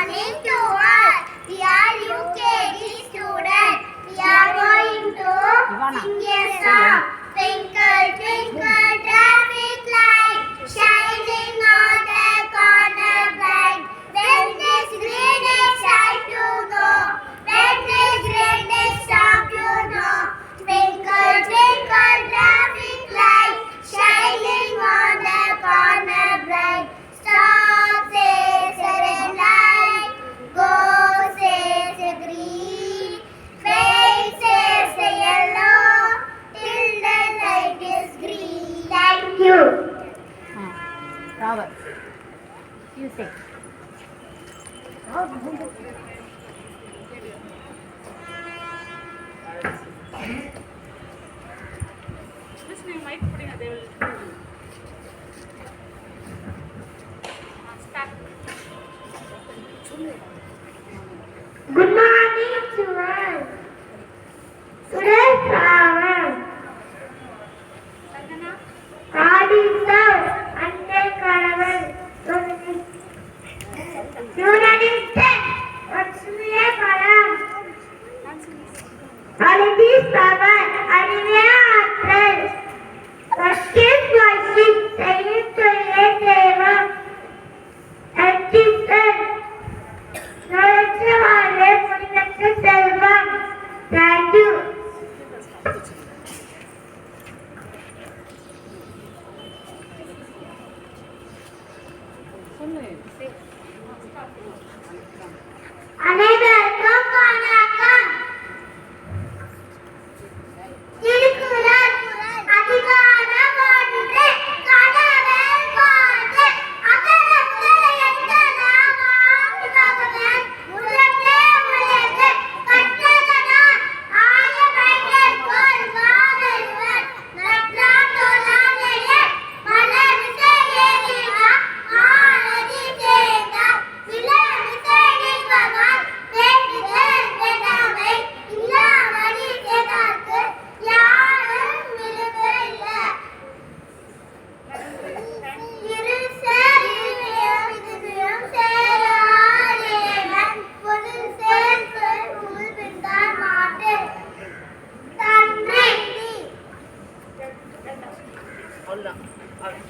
morning to all. We are UKG students. We are going to sing a song. Twinkle, twinkle, traffic light, shining on the corner bright. When it's green, it's time to go. When it's green, it's stop to know. Twinkle, twinkle, traffic light, shining on the corner bright. Stop says a red light, go says a green, wait says a yellow, till the light is green. Thank you. Robert, you say. Just my mic putting it there. Start. Good morning to all. Today's flower. Sangana. God is love, அன்பே கடவுள். Student லட்சுமியே பலம். அழகி சபர் அறிவே ஆற்றல். Practice worship செய்யும் தொழிலே தேவம். Artisan நோயற்ற வாழ்வே புனிதற்ற செல்வம். Thank you. சொல்லு. அனை